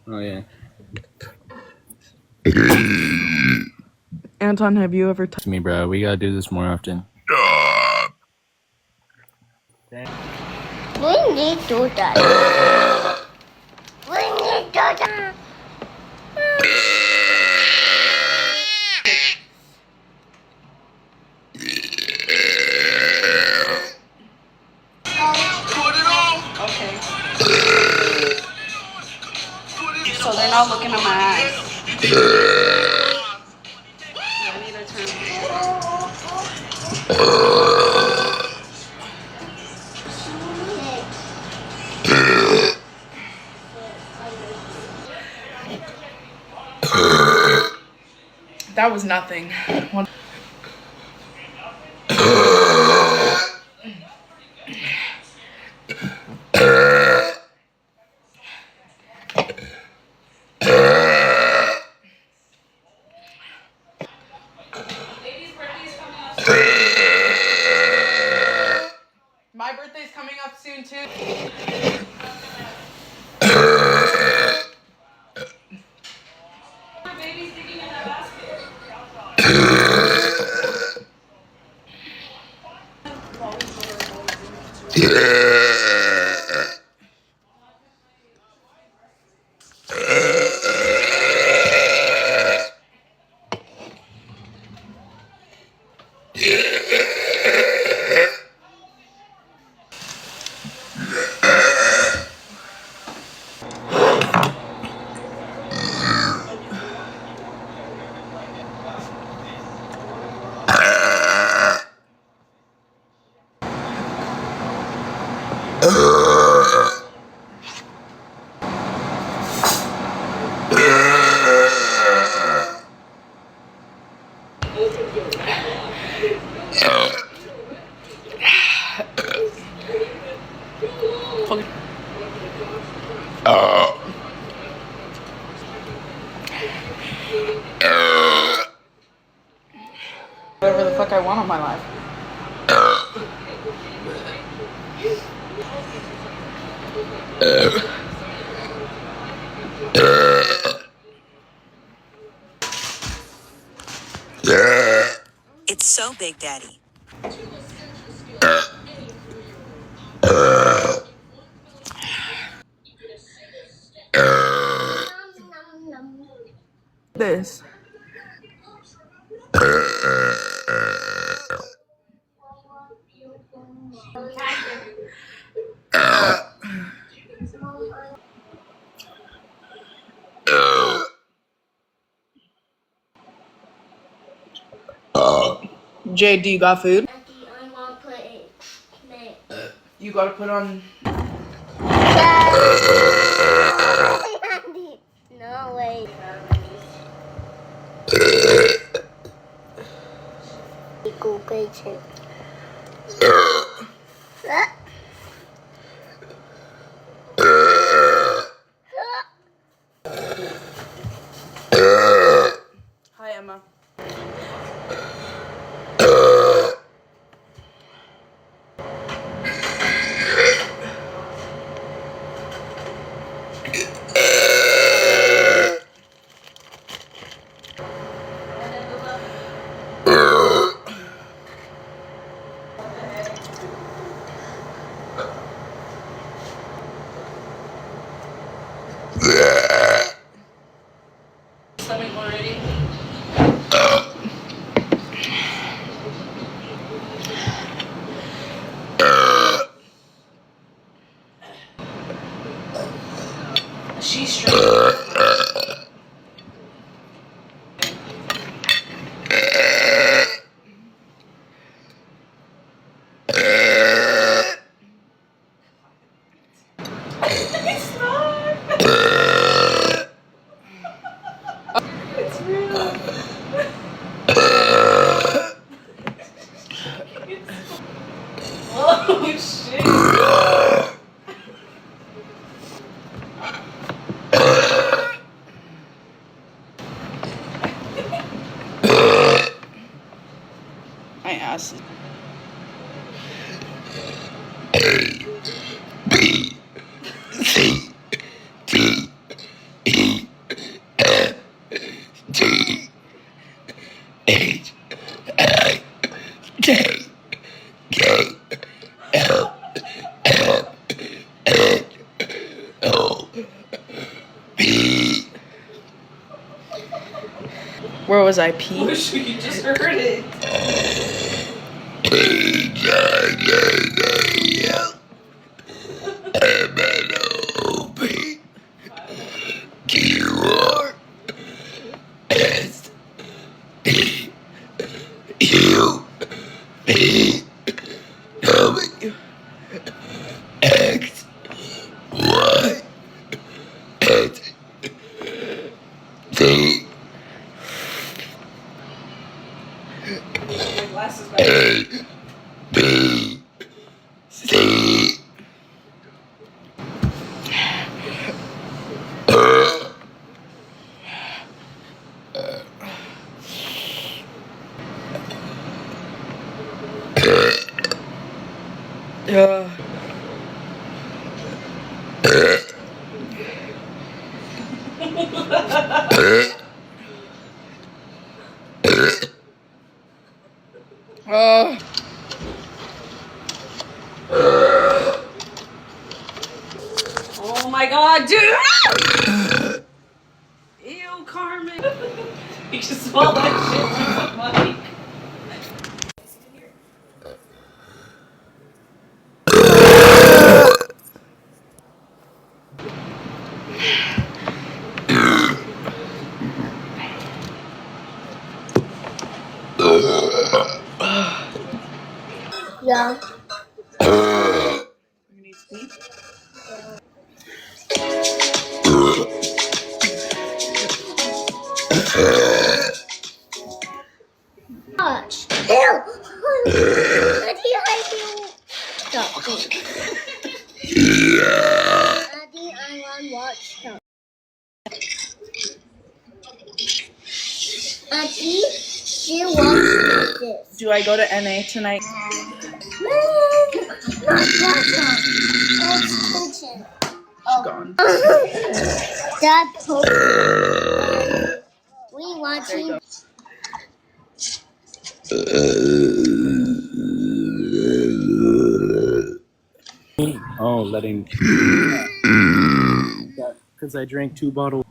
Oh, yeah. Anton, have you ever It's me, bro. We gotta do this more often. We need to that. We need to that. Okay. So they're not looking at my eyes. I need to turn. That was nothing. My birthday's coming up soon too. Baby's digging in that basket. Whatever the fuck I want on my life. It's so big, Daddy. This. Jade, do you got food? I want to put it. You gotta put on. No way. Go get it. Hi, Emma. Stomach already. She's straight. It's not. It's real. Oh shit. My ass is. Where was I? Pee? You just heard it. My glasses back. Oh my god, dude! Ew, Carmen. You just smell that shit from the mic. Yeah. You need sleep? Touch. Ew. Daddy, I feel. Stop. Daddy, I want to watch stuff. Daddy, she wants this. Do I go to NA tonight? Not that. It's kitchen. She's gone. Dad, we watching. Oh, letting. Because I drank 2 bottles.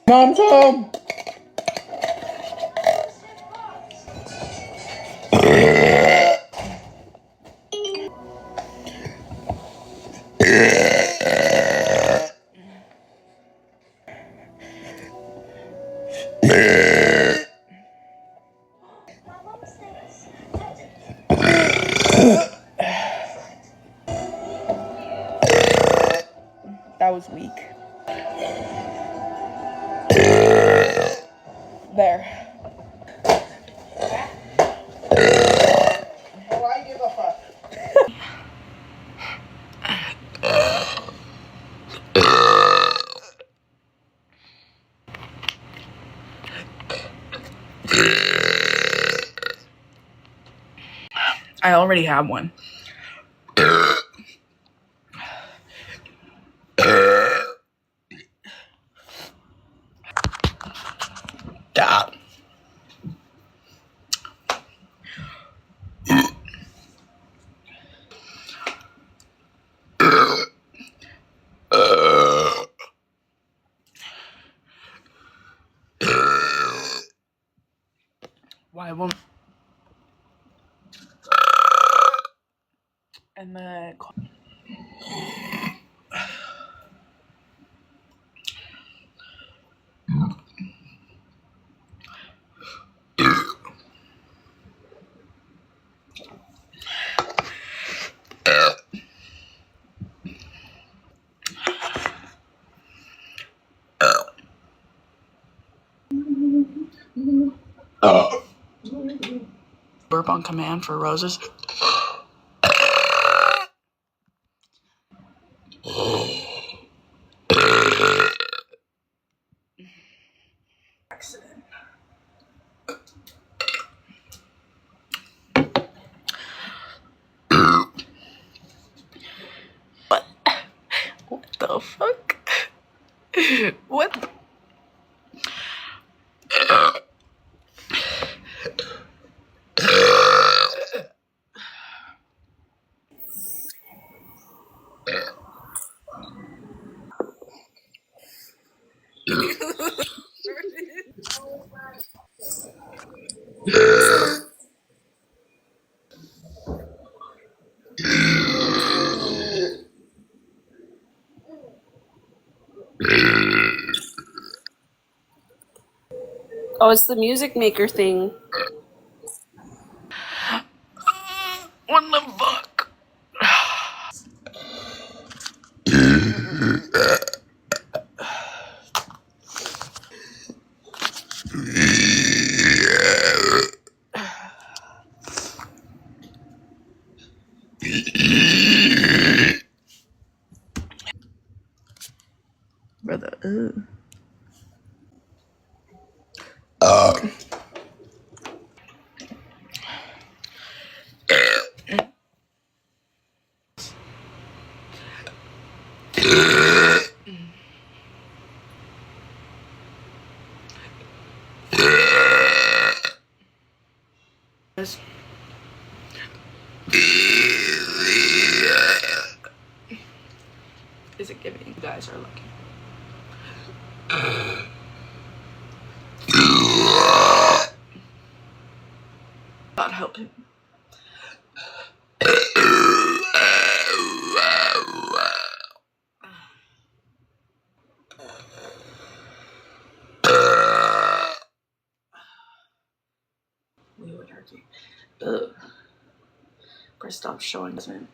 Mom's home! That was weak. There. Oh, I give a fuck. I already have one. Stop. Why won't? And the. Burp on command for roses. Accident. Oh, it's the music maker thing. What the fuck? Brother, Is it giving? You guys are lucky. God help him. We would argue. Ugh. Chris, stop showing this man.